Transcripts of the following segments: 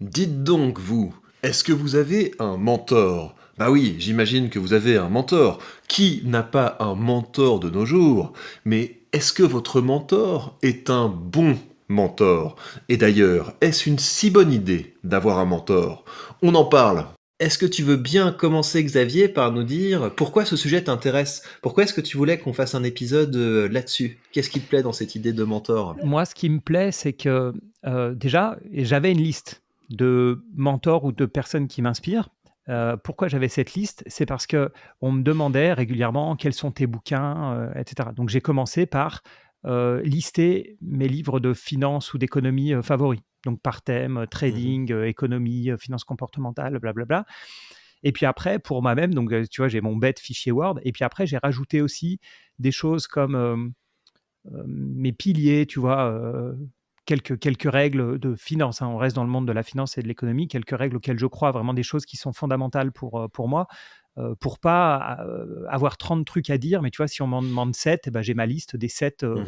Dites donc, vous, est-ce que vous avez un mentor? Bah oui, j'imagine que vous avez un mentor. Qui n'a pas un mentor de nos jours? Mais est-ce que votre mentor est un bon mentor? Et d'ailleurs, est-ce une si bonne idée d'avoir un mentor? On en parle. Est-ce que tu veux bien commencer, Xavier, par nous dire pourquoi ce sujet t'intéresse? Pourquoi est-ce que tu voulais qu'on fasse un épisode là-dessus? Qu'est-ce qui te plaît dans cette idée de mentor? Moi, ce qui me plaît, c'est que, déjà, j'avais une liste de mentors ou de personnes qui m'inspirent. Pourquoi j'avais cette liste? C'est parce qu'on me demandait régulièrement: «Quels sont tes bouquins?» Et cetera. Donc j'ai commencé par, lister mes livres de finance ou d'économie, favoris. Donc par thème, Mhm, trading, économie, finance comportementale, blablabla. Et puis après, pour moi-même, donc, tu vois, j'ai mon bête fichier Word et puis après j'ai rajouté aussi des choses comme, mes piliers, tu vois, quelques règles de finance, hein. On reste dans le monde de la finance et de l'économie, quelques règles auxquelles je crois, vraiment des choses qui sont fondamentales pour moi, pour pas avoir 30 trucs à dire, mais tu vois, si on m'en demande 7, eh ben, j'ai ma liste des 7 mhm,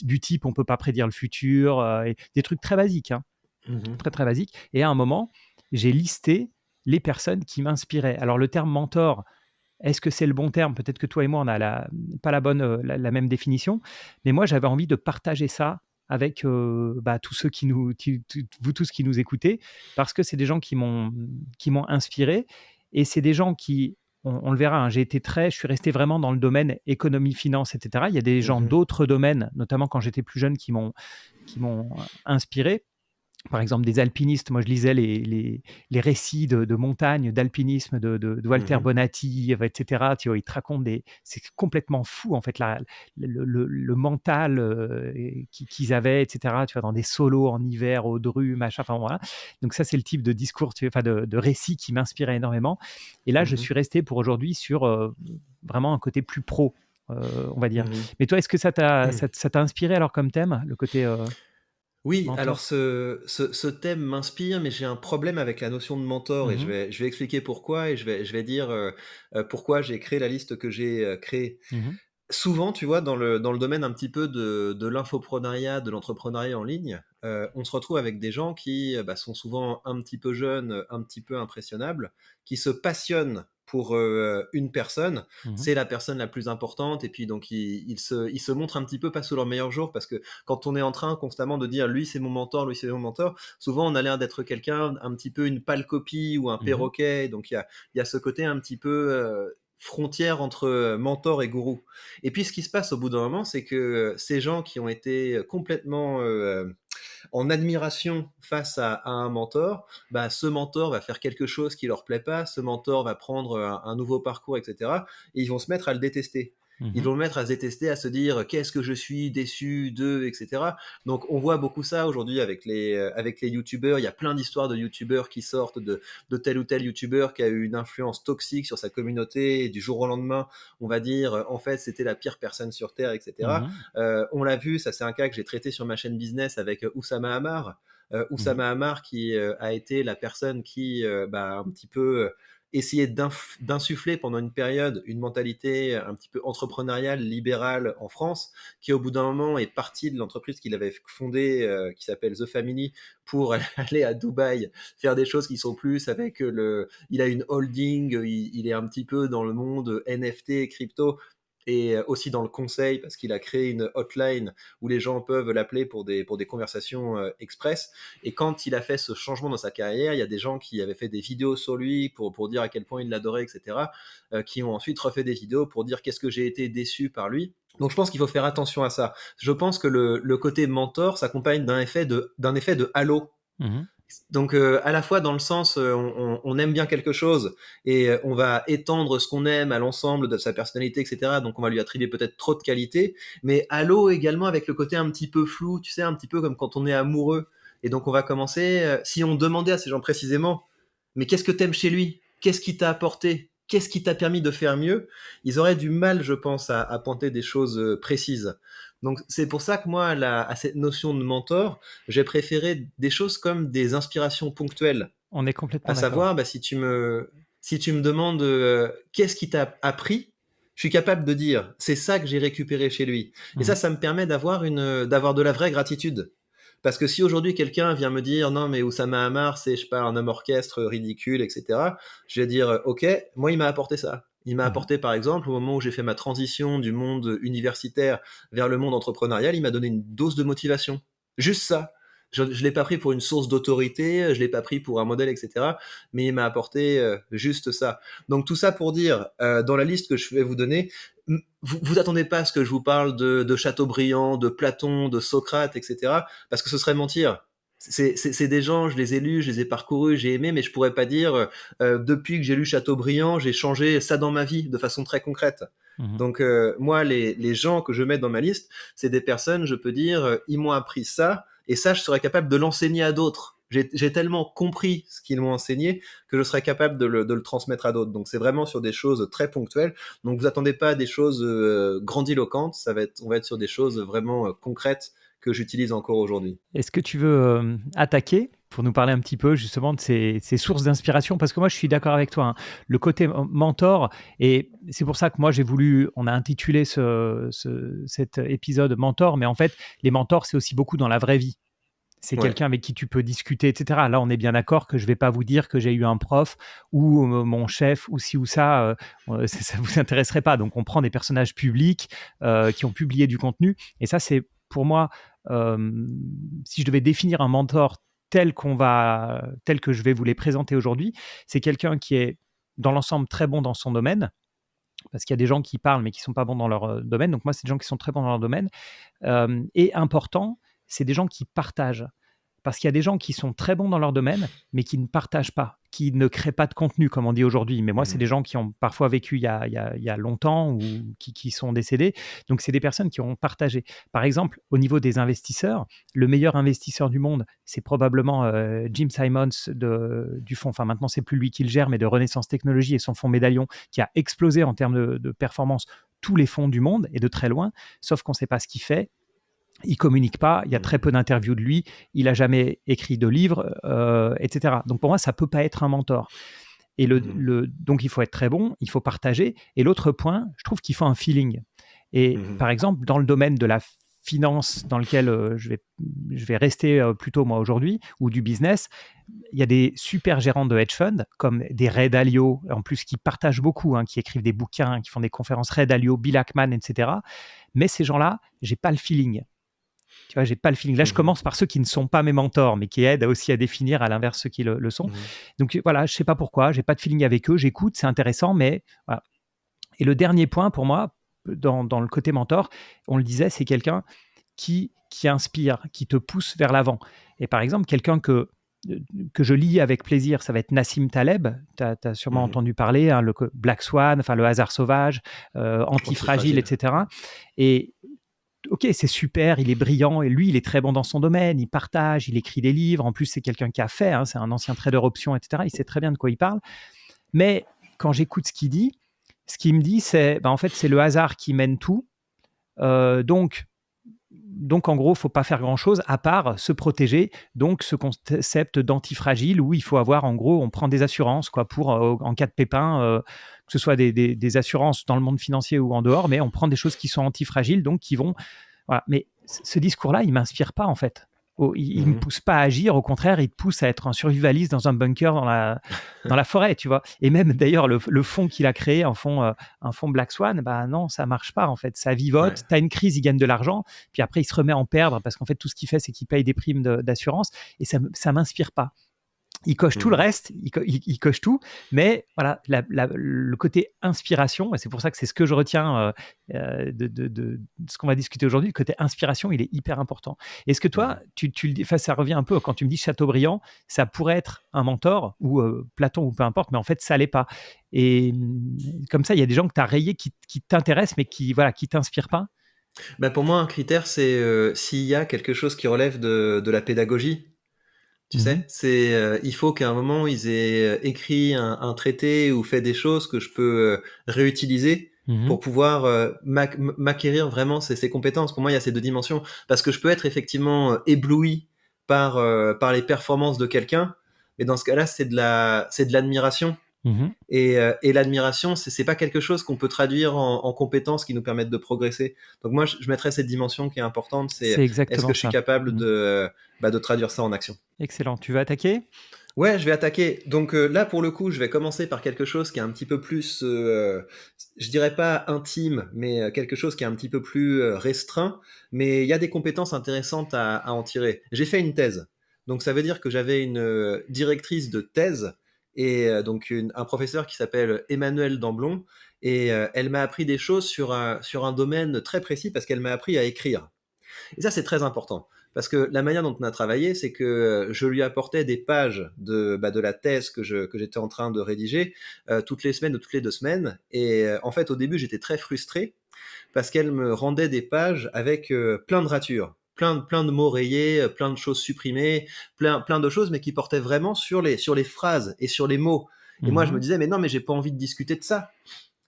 du type on peut pas prédire le futur, et des trucs très basiques, hein, mhm, très très basiques. Et à un moment, j'ai listé les personnes qui m'inspiraient. Alors le terme mentor, est-ce que c'est le bon terme? Peut-être que toi et moi, on a pas la bonne, la même définition. Mais moi, j'avais envie de partager ça avec, tous ceux qui nous vous tous qui nous écoutez, parce que c'est des gens qui m'ont inspiré et c'est des gens qui on le verra, hein, je suis resté vraiment dans le domaine économie, finance et cetera. Il y a des gens mhm. d'autres domaines, notamment quand j'étais plus jeune, qui m'ont inspiré. Par exemple, des alpinistes, moi je lisais les récits de montagne, d'alpinisme de Walter Mhm, Bonatti, et cetera. Tu vois, ils te racontent c'est complètement fou en fait, le mental qu'ils avaient, et cetera. Tu vois, dans des solos en hiver, au Dru, machin, enfin voilà. Donc ça, c'est le type de discours, enfin de récit qui m'inspirait énormément. Et là, je mhm, suis resté pour aujourd'hui sur vraiment un côté plus pro, on va dire. mhm. Mais toi, est-ce que ça t'a inspiré alors comme thème, le côté Oui, alors mentor? ce thème m'inspire, mais j'ai un problème avec la notion de mentor et je Mhm. vais je vais expliquer pourquoi et je vais dire, pourquoi j'ai créé la liste que j'ai, créée. Mhm. Souvent, tu vois, dans le domaine un petit peu de l'infoprenariat, de l'entrepreneuriat en ligne, on se retrouve avec des gens qui, sont souvent un petit peu jeunes, un petit peu impressionnables, qui se passionnent pour, une personne. Mhm. C'est la personne la plus importante et puis donc ils se montrent un petit peu pas sous leur meilleur jour parce que quand on est en train constamment de dire: «Lui, c'est mon mentor, lui, c'est mon mentor», souvent on a l'air d'être quelqu'un un petit peu une pâle copie ou un Mhm. perroquet. Donc il y a ce côté un petit peu, frontière entre, mentor et gourou. Et puis ce qui se passe au bout d'un moment, c'est que ces gens qui ont été complètement en admiration face à un mentor, bah, ce mentor va faire quelque chose qui leur plaît pas, ce mentor va prendre un nouveau parcours, etc. Et ils vont se mettre à le détester. Ils Mhm. vont le mettre à se détester, à se dire qu'est-ce que je suis déçu d'eux, etc. Donc on voit beaucoup ça aujourd'hui avec les youtubeurs. Il y a plein d'histoires de youtubeurs qui sortent de tel ou tel youtubeur qui a eu une influence toxique sur sa communauté et du jour au lendemain, on va dire en fait c'était la pire personne sur Terre, etc. Mhm. On l'a vu, ça c'est un cas que j'ai traité sur ma chaîne business avec Oussama Hamar. Mhm. Oussama Hamar qui a été la personne qui un petit peu essayé d'insuffler pendant une période une mentalité un petit peu entrepreneuriale, libérale en France, qui au bout d'un moment est parti de l'entreprise qu'il avait fondée, qui s'appelle The Family, pour aller à Dubaï, faire des choses qui sont plus avec il a une holding, il est un petit peu dans le monde NFT, crypto, et aussi dans le conseil parce qu'il a créé une hotline où les gens peuvent l'appeler pour des conversations express. Et quand il a fait ce changement dans sa carrière, il y a des gens qui avaient fait des vidéos sur lui pour dire à quel point il l'adorait, etc., qui ont ensuite refait des vidéos pour dire qu'est-ce que j'ai été déçu par lui. Donc je pense qu'il faut faire attention à ça. Je pense que le côté mentor s'accompagne d'un effet de halo. Mhm. Donc à la fois dans le sens, on aime bien quelque chose et on va étendre ce qu'on aime à l'ensemble de sa personnalité, etc. Donc on va lui attribuer peut-être trop de qualités, mais à l'eau également avec le côté un petit peu flou, tu sais, un petit peu comme quand on est amoureux. Et donc on va commencer, si on demandait à ces gens précisément, mais qu'est-ce que t'aimes chez lui? Qu'est-ce qui t'a apporté? Qu'est-ce qui t'a permis de faire mieux? Ils auraient du mal, je pense, à pointer des choses précises. Donc c'est pour ça que moi, à cette notion de mentor, j'ai préféré des choses comme des inspirations ponctuelles. On est À complètement d'accord. savoir, si tu me demandes qu'est-ce qui t'a appris, je suis capable de dire c'est ça que j'ai récupéré chez lui. Et ça, Mhm. ça me permet d'avoir de la vraie gratitude. Parce que si aujourd'hui quelqu'un vient me dire non mais Oussama Ammar c'est je sais pas un homme orchestre ridicule etc. Je vais dire ok moi il m'a apporté ça. Il m'a Mhm. apporté par exemple au moment où j'ai fait ma transition du monde universitaire vers le monde entrepreneurial, il m'a donné une dose de motivation. Juste ça. Je ne l'ai pas pris pour une source d'autorité, je l'ai pas pris pour un modèle etc. Mais il m'a apporté juste ça. Donc tout ça pour dire dans la liste que je vais vous donner, vous attendez pas à ce que je vous parle de Chateaubriand, de Platon, de Socrate, etc. Parce que ce serait mentir. C'est des gens, je les ai lus, je les ai parcourus, j'ai aimé, mais je pourrais pas dire depuis que j'ai lu Chateaubriand, j'ai changé ça dans ma vie de façon très concrète. Mhm. Donc moi, les gens que je mets dans ma liste, c'est des personnes, je peux dire, ils m'ont appris ça, et ça, je serais capable de l'enseigner à d'autres. J'ai tellement compris ce qu'ils m'ont enseigné que je serais capable de le transmettre à d'autres. Donc c'est vraiment sur des choses très ponctuelles. Donc vous attendez pas à des choses grandiloquentes, on va être sur des choses vraiment concrètes que j'utilise encore aujourd'hui. Est-ce que tu veux attaquer pour nous parler un petit peu justement de ces sources d'inspiration? Parce que moi, je suis d'accord avec toi, hein. Le côté mentor, et c'est pour ça que moi, on a intitulé cet épisode mentor, mais en fait, les mentors, c'est aussi beaucoup dans la vraie vie. C'est Ouais. quelqu'un avec qui tu peux discuter, etc. Là, on est bien d'accord que je ne vais pas vous dire que j'ai eu un prof ou mon chef ou ci ou ça, ça ne vous intéresserait pas. Donc, on prend des personnages publics qui ont publié du contenu. Et ça, c'est pour moi, si je devais définir un mentor tel que je vais vous les présenter aujourd'hui, c'est quelqu'un qui est dans l'ensemble très bon dans son domaine, parce qu'il y a des gens qui parlent mais qui ne sont pas bons dans leur domaine. Donc moi, c'est des gens qui sont très bons dans leur domaine. Et important, c'est des gens qui partagent. Parce qu'il y a des gens qui sont très bons dans leur domaine, mais qui ne partagent pas, qui ne créent pas de contenu, comme on dit aujourd'hui. Mais moi, c'est des gens qui ont parfois vécu il y a longtemps ou qui sont décédés. Donc, c'est des personnes qui ont partagé. Par exemple, au niveau des investisseurs, le meilleur investisseur du monde, c'est probablement Jim Simons du fonds. Enfin, maintenant, c'est plus lui qui le gère, mais de Renaissance Technologies et son fonds Médaillon, qui a explosé en termes de performance tous les fonds du monde et de très loin, sauf qu'on ne sait pas ce qu'il fait. Il communique pas, il y a très peu d'interviews de lui, il a jamais écrit de livre, etc. Donc pour moi, ça peut pas être un mentor. Et donc il faut être très bon, il faut partager. Et l'autre point, je trouve qu'il faut un feeling. Et par exemple, dans le domaine de la finance, dans lequel je vais rester plutôt moi aujourd'hui, ou du business, il y a des super gérants de hedge funds, comme des Ray Dalio, en plus qui partagent beaucoup, hein, qui écrivent des bouquins, qui font des conférences, Ray Dalio, Bill Ackman, etc. Mais ces gens-là, j'ai pas le feeling. Tu vois, j'ai pas le feeling. Là, je commence par ceux qui ne sont pas mes mentors, mais qui aident aussi à définir à l'inverse ceux qui le sont. Donc voilà, je sais pas pourquoi, j'ai pas de feeling avec eux, j'écoute, c'est intéressant, mais voilà. Et le dernier point pour moi, dans le côté mentor, on le disait, c'est quelqu'un qui inspire, qui te pousse vers l'avant. Et par exemple, quelqu'un que je lis avec plaisir, ça va être Nassim Taleb. Tu as sûrement entendu parler, hein, le Black Swan, enfin le hasard sauvage, Antifragile, etc. Et ok, c'est super, il est brillant et lui, il est très bon dans son domaine, il partage, il écrit des livres. En plus, c'est quelqu'un qui a fait, hein, c'est un ancien trader option, etc. Il sait très bien de quoi il parle. Mais quand j'écoute ce qu'il dit, ce qu'il me dit, c'est en fait, c'est le hasard qui mène tout. Donc, en gros, il ne faut pas faire grand-chose à part se protéger. Donc, ce concept d'antifragile où il faut avoir, en gros, on prend des assurances quoi, pour, en cas de pépin, que ce soit des assurances dans le monde financier ou en dehors, mais on prend des choses qui sont antifragiles, donc qui vont... Voilà. Mais ce discours-là, il ne m'inspire pas, en fait. Il ne me pousse pas à agir, au contraire, il te pousse à être un survivaliste dans un bunker dans la forêt, tu vois. Et même, d'ailleurs, le fonds qu'il a créé, un fonds Black Swan, bah non, ça marche pas, en fait. Ça vivote, tu as une crise, il gagne de l'argent, puis après, il se remet à en perdre, parce qu'en fait, tout ce qu'il fait, c'est qu'il paye des primes d'assurance, et ça m'inspire pas. Il coche tout le reste, il coche tout, mais voilà, le côté inspiration, et c'est pour ça que c'est ce que je retiens de ce qu'on va discuter aujourd'hui, le côté inspiration, il est hyper important. Est-ce que toi, ça revient un peu quand tu me dis Chateaubriand, ça pourrait être un mentor, ou Platon, ou peu importe, mais en fait, ça l'est pas. Et comme ça, il y a des gens que tu as rayés qui t'intéressent, mais qui t'inspirent pas. Bah pour moi, un critère, c'est s'il y a quelque chose qui relève de la pédagogie. Tu sais, il faut qu'à un moment ils aient écrit un traité ou fait des choses que je peux réutiliser pour pouvoir m'acquérir vraiment ces compétences. Pour moi, il y a ces deux dimensions. Parce que je peux être effectivement ébloui par les performances de quelqu'un, mais dans ce cas-là, c'est de l'admiration. Mhm. Et l'admiration, c'est pas quelque chose qu'on peut traduire en compétences qui nous permettent de progresser. Donc moi, je mettrais cette dimension qui est importante, C'est c'est est-ce exactement que je suis ça. capable Mhm. de traduire ça en action. Excellent. Tu veux attaquer? Ouais, je vais attaquer. Donc là, pour le coup, je vais commencer par quelque chose qui est un petit peu plus, je dirais pas intime, mais quelque chose qui est un petit peu plus restreint. Mais il y a des compétences intéressantes à en tirer. J'ai fait une thèse. Donc ça veut dire que j'avais une directrice de thèse et donc un professeur qui s'appelle Emmanuel Damblon. Et elle m'a appris des choses sur un domaine très précis parce qu'elle m'a appris à écrire. Et ça, c'est très important. Parce que la manière dont on a travaillé, c'est que je lui apportais des pages de la thèse que j'étais en train de rédiger toutes les semaines ou toutes les 2 semaines. Et en fait, au début, j'étais très frustré parce qu'elle me rendait des pages avec plein de ratures, plein de mots rayés, plein de choses supprimées, plein de choses, mais qui portaient vraiment sur les phrases et sur les mots. Et moi, je me Mhm. disais, mais non, mais j'ai pas envie de discuter de ça.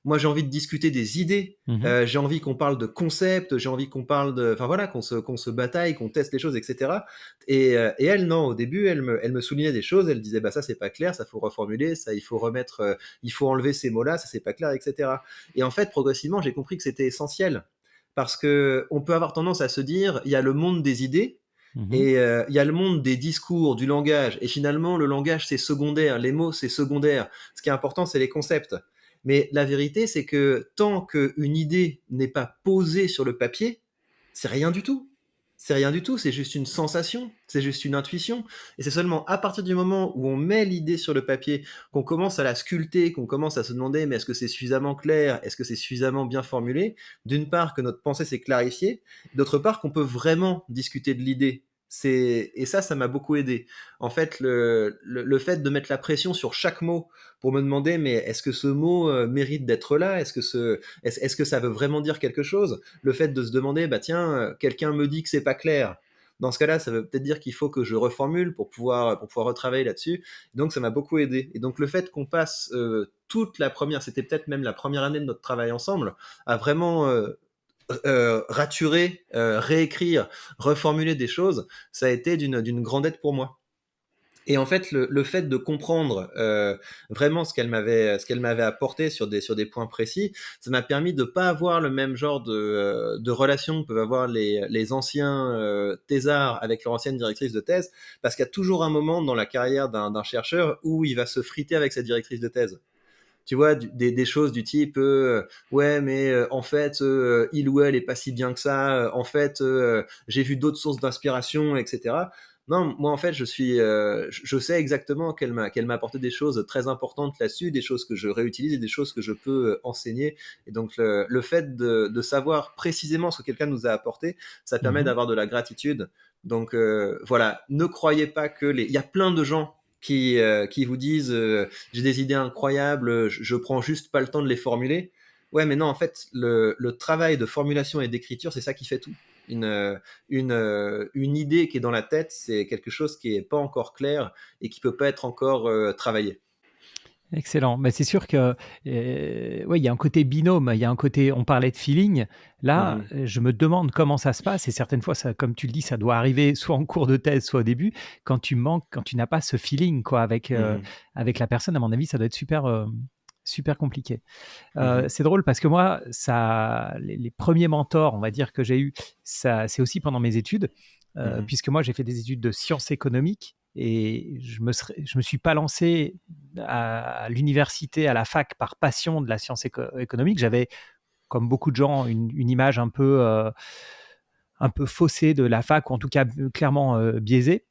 Moi, j'ai envie de discuter des idées. Mhm. J'ai envie qu'on parle de concepts. J'ai envie qu'on parle de, enfin voilà, qu'on se bataille, qu'on teste les choses, etc. Et elle, non, au début, elle me soulignait des choses. Elle disait, bah ça, c'est pas clair, ça faut reformuler, ça, il faut remettre, il faut enlever ces mots-là, ça c'est pas clair, etc. Et en fait, progressivement, j'ai compris que c'était essentiel parce que on peut avoir tendance à se dire, il y a le monde des idées. Mhm. Et il y a le monde des discours, du langage, et finalement le langage c'est secondaire, les mots c'est secondaire. Ce qui est important c'est les concepts. Mais la vérité c'est que tant qu'une idée n'est pas posée sur le papier, c'est rien du tout. C'est rien du tout, c'est juste une sensation, c'est juste une intuition. Et c'est seulement à partir du moment où on met l'idée sur le papier, qu'on commence à la sculpter, qu'on commence à se demander mais est-ce que c'est suffisamment clair, est-ce que c'est suffisamment bien formulé, d'une part que notre pensée s'est clarifiée, d'autre part qu'on peut vraiment discuter de l'idée. Et ça m'a beaucoup aidé. En fait, le fait de mettre la pression sur chaque mot pour me demander, mais est-ce que ce mot mérite d'être là? Est-ce que ça veut vraiment dire quelque chose? Le fait de se demander, bah tiens, quelqu'un me dit que c'est pas clair. Dans ce cas-là, ça veut peut-être dire qu'il faut que je reformule pour pouvoir retravailler là-dessus. Donc, ça m'a beaucoup aidé. Et donc, le fait qu'on passe toute la première, c'était peut-être même la première année de notre travail ensemble, à vraiment raturer, réécrire, reformuler des choses, ça a été d'une grande aide pour moi. Et en fait, le fait de comprendre vraiment ce qu'elle m'avait apporté sur des points précis, ça m'a permis de pas avoir le même genre de relation que peuvent avoir les anciens thésards avec leur ancienne directrice de thèse, parce qu'il y a toujours un moment dans la carrière d'un chercheur où il va se friter avec sa directrice de thèse. Tu vois, des choses du type ouais, mais en fait il ou elle est pas si bien que ça, en fait j'ai vu d'autres sources d'inspiration, etc. Non, moi en fait je sais exactement qu'elle m'a apporté des choses très importantes là-dessus, des choses que je réutilise et des choses que je peux enseigner. Et donc le fait de savoir précisément ce que quelqu'un nous a apporté, ça permet Mhm. d'avoir de la gratitude. Donc voilà, ne croyez pas il y a plein de gens qui vous disent j'ai des idées incroyables, je prends juste pas le temps de les formuler. Ouais, mais non, en fait, le travail de formulation et d'écriture, c'est ça qui fait tout. Une idée qui est dans la tête, c'est quelque chose qui est pas encore clair et qui peut pas être encore travaillé. Excellent. Mais c'est sûr que, ouais, il y a un côté binôme, il y a un côté on parlait de feeling. Là, Mhm. je me demande comment ça se passe et certaines fois ça comme tu le dis, ça doit arriver soit en cours de thèse, soit au début, quand tu n'as pas ce feeling quoi Mhm. avec la personne, à mon avis, ça doit être super, super compliqué. Mhm. C'est drôle parce que moi, ça les 1ers mentors, on va dire, que j'ai eus, ça c'est aussi pendant mes études, Mhm. puisque moi j'ai fait des études de sciences économiques et je me suis pas lancé à l'université, à la fac par passion de la science économique. J'avais, comme beaucoup de gens, une image un peu faussée de la fac ou en tout cas, clairement, biaisée.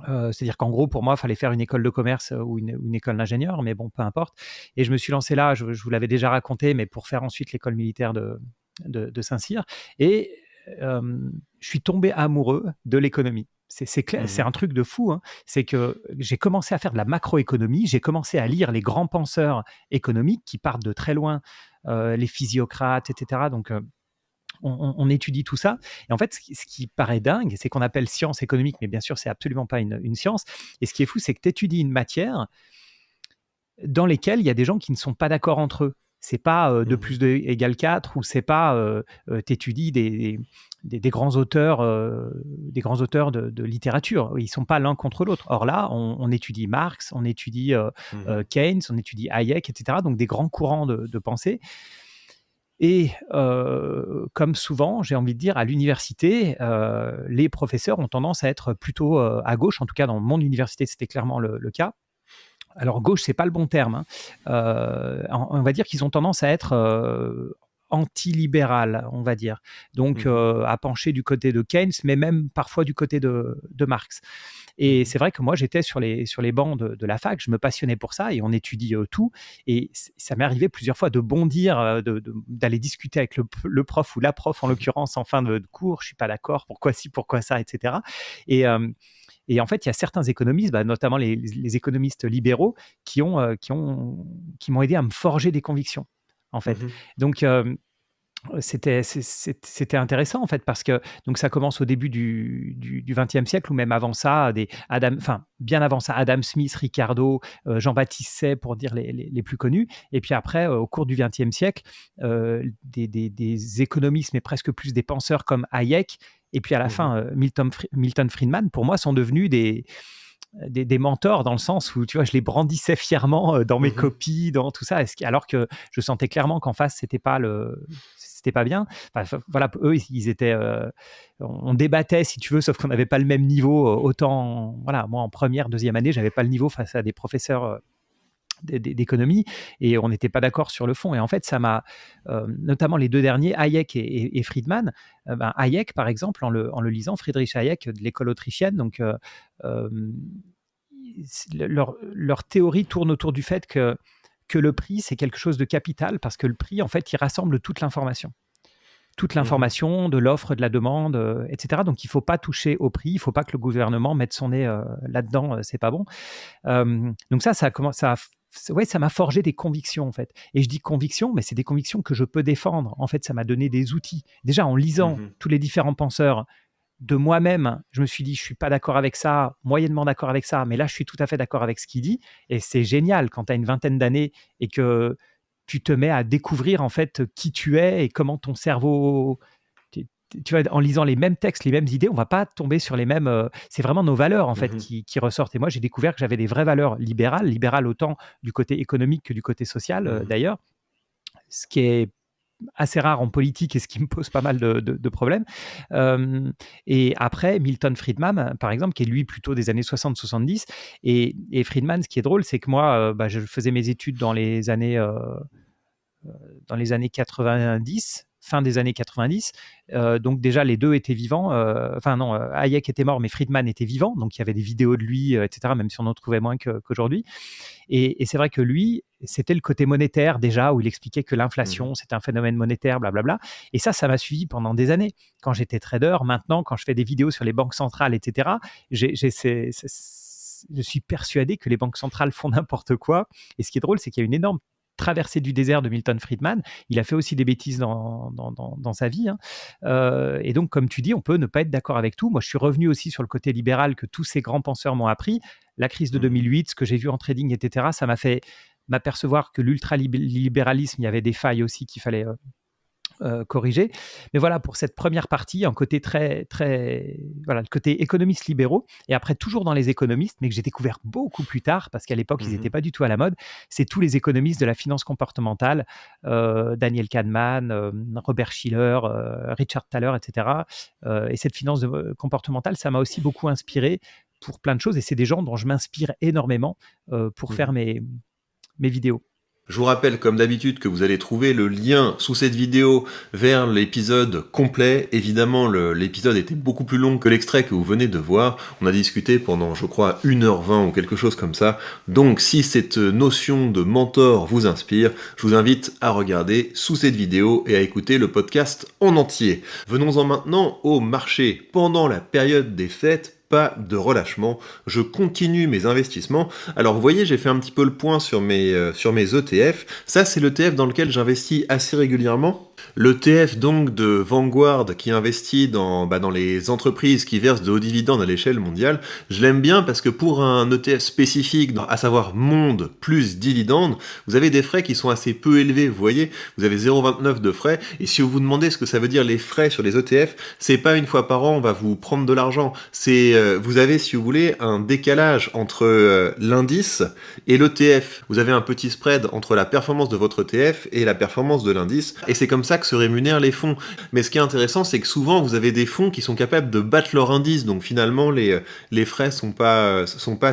C'est-à-dire qu'en gros, pour moi, il fallait faire une école de commerce ou une école d'ingénieur, mais bon, peu importe. Et je me suis lancé là, je vous l'avais déjà raconté, mais pour faire ensuite l'école militaire de Saint-Cyr. Et je suis tombé amoureux de l'économie. C'est clair, c'est Mhm. un truc de fou. Hein. C'est que j'ai commencé à faire de la macroéconomie, j'ai commencé à lire les grands penseurs économiques qui partent de très loin, les physiocrates, etc. Donc, on étudie tout ça. Et en fait, ce qui paraît dingue, c'est qu'on appelle science économique, mais bien sûr, c'est absolument pas une science. Et ce qui est fou, c'est que tu étudies une matière dans lesquelles il y a des gens qui ne sont pas d'accord entre eux. C'est pas 2 plus Mhm. 2 égale 4 ou c'est pas tu étudies des grands auteurs, de littérature. Ils ne sont pas l'un contre l'autre. Or là, on étudie Marx, on étudie Keynes, on étudie Hayek, etc. Donc des grands courants de pensée. Et comme souvent, j'ai envie de dire, à l'université, les professeurs ont tendance à être plutôt à gauche. En tout cas, dans mon université, c'était clairement le cas. Alors gauche, c'est pas le bon terme, hein. On va dire qu'ils ont tendance à être anti-libéral, on va dire. Donc à pencher du côté de Keynes, mais même parfois du côté de Marx. Et c'est vrai que moi, j'étais sur les bancs de la fac, je me passionnais pour ça et on étudie tout. Et ça m'est arrivé plusieurs fois de bondir, d'aller discuter avec le prof ou la prof, en l'occurrence, en fin de cours. Je suis pas d'accord, pourquoi ci, pourquoi ça, etc. Et en fait, il y a certains économistes, notamment les économistes libéraux, qui m'ont aidé à me forger des convictions, en fait. Donc, c'était intéressant, en fait, parce que donc ça commence au début du XXe siècle, ou même avant ça, bien avant ça, Adam Smith, Ricardo, Jean-Baptiste Say, pour dire les plus connus. Et puis après, au cours du XXe siècle, des économistes, mais presque plus des penseurs comme Hayek, et puis à la fin, Milton Friedman, pour moi, sont devenus des mentors, dans le sens où, tu vois, je les brandissais fièrement dans mes copies, dans tout ça, alors que je sentais clairement qu'en face, c'était pas bien. Enfin, voilà, eux, ils étaient, on débattait, si tu veux, sauf qu'on n'avait pas le même niveau. Autant, voilà, moi en première, deuxième année, j'avais pas le niveau face à des professeurs d'économie, et on n'était pas d'accord sur le fond. Et en fait, ça m'a, notamment les deux derniers, Hayek et Friedman. Hayek, par exemple, en le lisant, Friedrich Hayek de l'école autrichienne, donc leur théorie tourne autour du fait que le prix, c'est quelque chose de capital, parce que le prix, en fait, il rassemble toute l'information. Toute l'information de l'offre, de la demande, etc. Donc, il ne faut pas toucher au prix, il ne faut pas que le gouvernement mette son nez là-dedans, c'est pas bon. Donc ça m'a forgé des convictions, en fait. Et je dis convictions, mais c'est des convictions que je peux défendre. En fait, ça m'a donné des outils. Déjà, en lisant tous les différents penseurs, de moi-même, je me suis dit, je ne suis pas d'accord avec ça, moyennement d'accord avec ça, mais là, je suis tout à fait d'accord avec ce qu'il dit. Et c'est génial quand tu as une vingtaine d'années et que tu te mets à découvrir, en fait, qui tu es et comment ton cerveau... Tu vois, en lisant les mêmes textes, les mêmes idées, on va pas tomber sur les mêmes... c'est vraiment nos valeurs, en fait, qui ressortent. Et moi, j'ai découvert que j'avais des vraies valeurs libérales autant du côté économique que du côté social, d'ailleurs, ce qui est assez rare en politique et ce qui me pose pas mal de problèmes. Et après, Milton Friedman, par exemple, qui est lui plutôt des années 60-70. Et Friedman, ce qui est drôle, c'est que moi, je faisais mes études dans les années 90, fin des années 90. Donc déjà, les deux étaient vivants. Hayek était mort, mais Friedman était vivant. Donc il y avait des vidéos de lui, etc., même si on en trouvait moins qu'aujourd'hui. Et c'est vrai que lui, c'était le côté monétaire déjà, où il expliquait que l'inflation, c'est un phénomène monétaire, blablabla. Et ça m'a suivi pendant des années. Quand j'étais trader, maintenant, quand je fais des vidéos sur les banques centrales, etc., je suis persuadé que les banques centrales font n'importe quoi. Et ce qui est drôle, c'est qu'il y a une énorme traversée du désert de Milton Friedman. Il a fait aussi des bêtises dans sa vie, hein. Et donc, comme tu dis, on peut ne pas être d'accord avec tout. Moi, je suis revenu aussi sur le côté libéral que tous ces grands penseurs m'ont appris. La crise de 2008, ce que j'ai vu en trading, etc., ça m'a fait m'apercevoir que l'ultralibéralisme, il y avait des failles aussi qu'il fallait corriger. Mais voilà, pour cette première partie, un côté très, très... Voilà, le côté économistes libéraux. Et après, toujours dans les économistes, mais que j'ai découvert beaucoup plus tard, parce qu'à l'époque, ils n'étaient pas du tout à la mode, c'est tous les économistes de la finance comportementale, Daniel Kahneman, Robert Shiller, Richard Thaler, etc. Et cette finance comportementale, ça m'a aussi beaucoup inspiré pour plein de choses. Et c'est des gens dont je m'inspire énormément pour faire mes vidéos. Je vous rappelle, comme d'habitude, que vous allez trouver le lien sous cette vidéo vers l'épisode complet. Évidemment, l'épisode était beaucoup plus long que l'extrait que vous venez de voir. On a discuté pendant, je crois, 1h20 ou quelque chose comme ça. Donc, si cette notion de mentor vous inspire, je vous invite à regarder sous cette vidéo et à écouter le podcast en entier. Venons-en maintenant au marché. Pendant la période des fêtes, pas de relâchement, je continue mes investissements. Alors vous voyez, j'ai fait un petit peu le point sur mes ETF. Ça, c'est l'ETF dans lequel j'investis assez régulièrement. L'ETF donc de Vanguard qui investit dans les entreprises qui versent de hauts dividendes à l'échelle mondiale, je l'aime bien parce que pour un ETF spécifique, à savoir monde plus dividendes, vous avez des frais qui sont assez peu élevés, vous voyez, vous avez 0,29 de frais, et si vous vous demandez ce que ça veut dire les frais sur les ETF, c'est pas une fois par an on va vous prendre de l'argent, c'est vous avez si vous voulez un décalage entre l'indice et l'ETF, vous avez un petit spread entre la performance de votre ETF et la performance de l'indice, et c'est comme ça que se rémunèrent les fonds. Mais ce qui est intéressant, c'est que souvent vous avez des fonds qui sont capables de battre leur indice, donc finalement les frais sont pas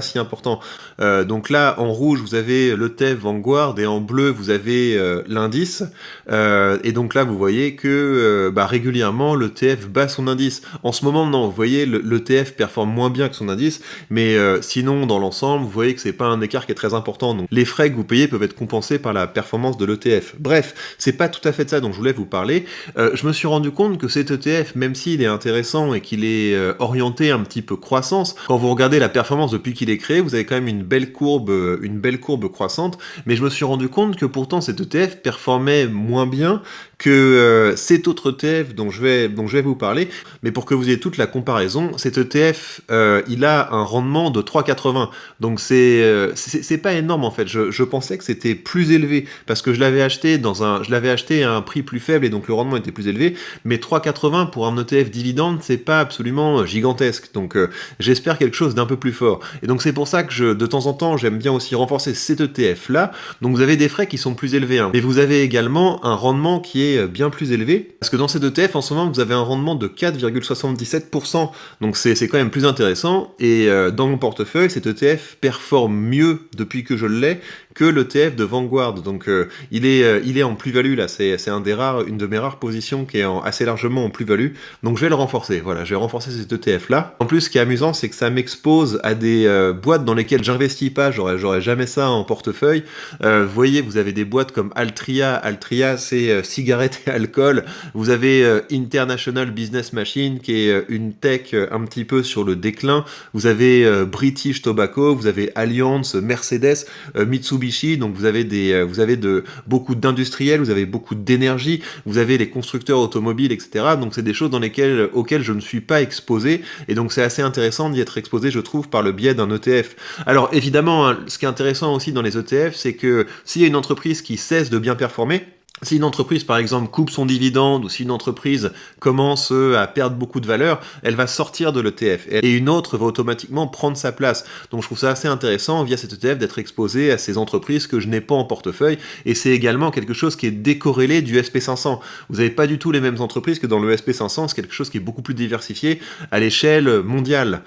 si importants. Donc là, en rouge, vous avez l'ETF Vanguard, et en bleu, vous avez l'indice. Et donc là, vous voyez que régulièrement, l'ETF bat son indice. En ce moment, non, vous voyez, l'ETF performe moins bien que son indice, mais sinon, dans l'ensemble, vous voyez que c'est pas un écart qui est très important. Donc les frais que vous payez peuvent être compensés par la performance de l'ETF. Bref, c'est pas tout à fait de ça dont je voulais vous parler. Je me suis rendu compte que cet ETF, même s'il est intéressant et qu'il est orienté un petit peu croissance, quand vous regardez la performance depuis qu'il est créé, vous avez quand même une belle courbe croissante, mais je me suis rendu compte que pourtant cet ETF performait moins bien que cet autre ETF dont je vais vous parler. Mais pour que vous ayez toute la comparaison, cet ETF, il a un rendement de 3,80. Donc c'est pas énorme en fait. Je pensais que c'était plus élevé parce que je l'avais acheté à un prix plus faible et donc le rendement était plus élevé. Mais 3,80 pour un ETF dividende, c'est pas absolument gigantesque. Donc j'espère quelque chose d'un peu plus fort. Et donc c'est pour ça que de temps en temps, j'aime bien aussi renforcer cet ETF là. Donc vous avez des frais qui sont plus élevés, hein. Mais vous avez également un rendement qui est bien plus élevé. Parce que dans cet ETF, en ce moment, vous avez un rendement de 4,77%. Donc c'est quand même plus intéressant. Et dans mon portefeuille, cet ETF performe mieux depuis que je l'ai que l'ETF de Vanguard. Donc il est en plus-value là. C'est une de mes rares positions qui est assez largement en plus-value. Donc je vais le renforcer. Voilà, je vais renforcer cet ETF là. En plus, ce qui est amusant, c'est que ça m'expose à des boîtes dans lesquelles j'investis pas. J'aurais jamais ça en portefeuille. Vous voyez, vous avez des boîtes comme Altria. Altria, c'est cigarettes et alcool. Vous avez International Business Machine, qui est une tech un petit peu sur le déclin. Vous avez British Tobacco. Vous avez Allianz, Mercedes, Mitsubishi. Donc vous avez beaucoup d'industriels. Vous avez beaucoup d'énergie. Vous avez les constructeurs automobiles, etc. Donc c'est des choses auxquelles je ne suis pas exposé. Et donc c'est assez intéressant d'y être exposé, je trouve, par le biais d'un ETF. Alors évidemment, hein, ce qui est intéressant aussi dans les ETF, c'est que s'il y a une entreprise qui cesse de bien performer, si une entreprise, par exemple, coupe son dividende, ou si une entreprise commence à perdre beaucoup de valeur, elle va sortir de l'ETF. Et une autre va automatiquement prendre sa place. Donc je trouve ça assez intéressant, via cet ETF, d'être exposé à ces entreprises que je n'ai pas en portefeuille. Et c'est également quelque chose qui est décorrélé du SP500. Vous n'avez pas du tout les mêmes entreprises que dans le SP500. C'est quelque chose qui est beaucoup plus diversifié à l'échelle mondiale.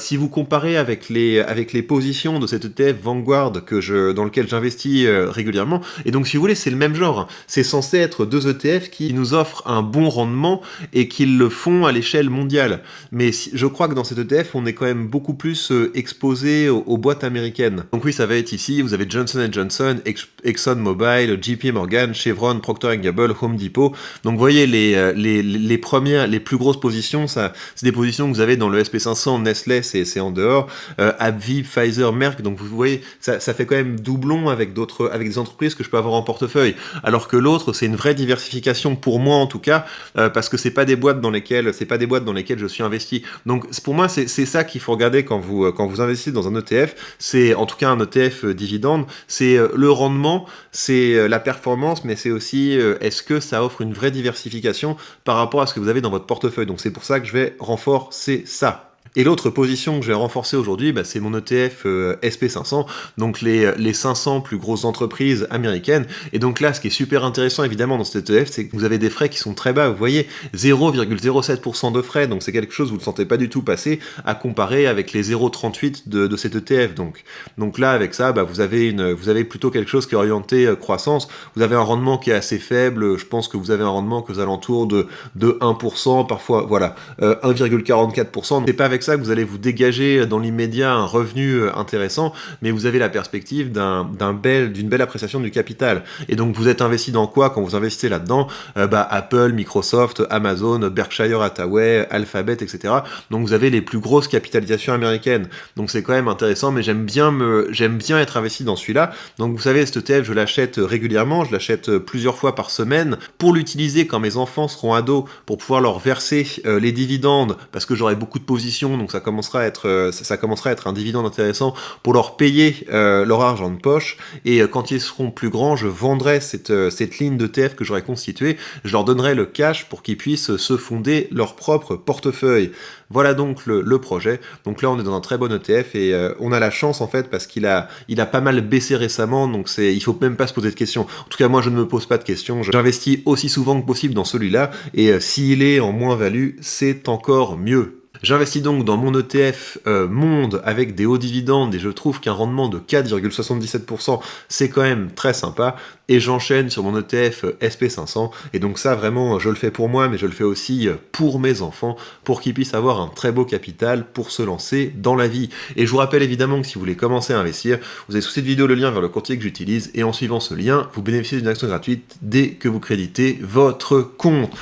Si vous comparez avec les positions de cet ETF Vanguard dans lequel j'investis régulièrement, et donc si vous voulez, c'est le même genre. C'est censé être deux ETF qui nous offrent un bon rendement et qui le font à l'échelle mondiale. Mais je crois que dans cet ETF, on est quand même beaucoup plus exposé aux boîtes américaines. Donc oui, ça va être ici, vous avez Johnson & Johnson, ExxonMobil, JP Morgan, Chevron, Procter & Gamble, Home Depot. Donc vous voyez, les plus grosses positions, c'est des positions que vous avez dans le SP500, Nestlé, c'est en dehors, AbbVie, Pfizer, Merck. Donc vous voyez, ça fait quand même doublon avec des entreprises que je peux avoir en portefeuille. Alors que l'autre, c'est une vraie diversification pour moi en tout cas, parce que c'est pas des boîtes dans lesquelles je suis investi. Donc pour moi, c'est ça qu'il faut regarder quand vous investissez dans un ETF. C'est en tout cas un ETF dividende. C'est le rendement, c'est la performance, mais c'est aussi est-ce que ça offre une vraie diversification par rapport à ce que vous avez dans votre portefeuille. Donc c'est pour ça que je vais renforcer ça. Et l'autre position que je vais renforcer aujourd'hui, c'est mon ETF SP500, donc les 500 plus grosses entreprises américaines. Et donc là, ce qui est super intéressant évidemment dans cet ETF, c'est que vous avez des frais qui sont très bas. Vous voyez, 0,07% de frais, donc c'est quelque chose que vous ne sentez pas du tout passer à comparer avec les 0,38 de cet ETF. Donc là, avec ça, vous avez plutôt quelque chose qui est orienté croissance. Vous avez un rendement qui est assez faible. Je pense que vous avez un rendement aux alentours de 1%, parfois, voilà, 1,44%. C'est pas avec ça que vous allez vous dégager dans l'immédiat un revenu intéressant, mais vous avez la perspective d'une belle appréciation du capital. Et donc vous êtes investi dans quoi quand vous investissez là-dedans? Apple, Microsoft, Amazon, Berkshire Hathaway, Alphabet, etc. Donc vous avez les plus grosses capitalisations américaines. Donc c'est quand même intéressant, mais j'aime bien être investi dans celui-là. Donc vous savez, cet ETF, je l'achète régulièrement, je l'achète plusieurs fois par semaine pour l'utiliser quand mes enfants seront ados, pour pouvoir leur verser les dividendes, parce que j'aurai beaucoup de positions, donc ça commencera à être un dividende intéressant pour leur payer leur argent de poche. Et quand ils seront plus grands, je vendrai cette ligne d'ETF que j'aurai constituée, je leur donnerai le cash pour qu'ils puissent se fonder leur propre portefeuille. Voilà donc le projet. Donc là, on est dans un très bon ETF et on a la chance en fait parce qu'il a pas mal baissé récemment, donc il faut même pas se poser de questions. En tout cas, moi, je ne me pose pas de questions. J'investis aussi souvent que possible dans celui-là et s'il est en moins-value, c'est encore mieux. J'investis donc dans mon ETF Monde avec des hauts dividendes et je trouve qu'un rendement de 4,77%, c'est quand même très sympa. Et j'enchaîne sur mon ETF SP500. Et donc ça, vraiment, je le fais pour moi, mais je le fais aussi pour mes enfants, pour qu'ils puissent avoir un très beau capital pour se lancer dans la vie. Et je vous rappelle évidemment que si vous voulez commencer à investir, vous avez sous cette vidéo le lien vers le courtier que j'utilise. Et en suivant ce lien, vous bénéficiez d'une action gratuite dès que vous créditez votre compte.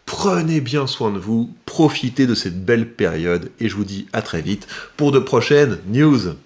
Prenez bien soin de vous, profitez de cette belle période et je vous dis à très vite pour de prochaines news.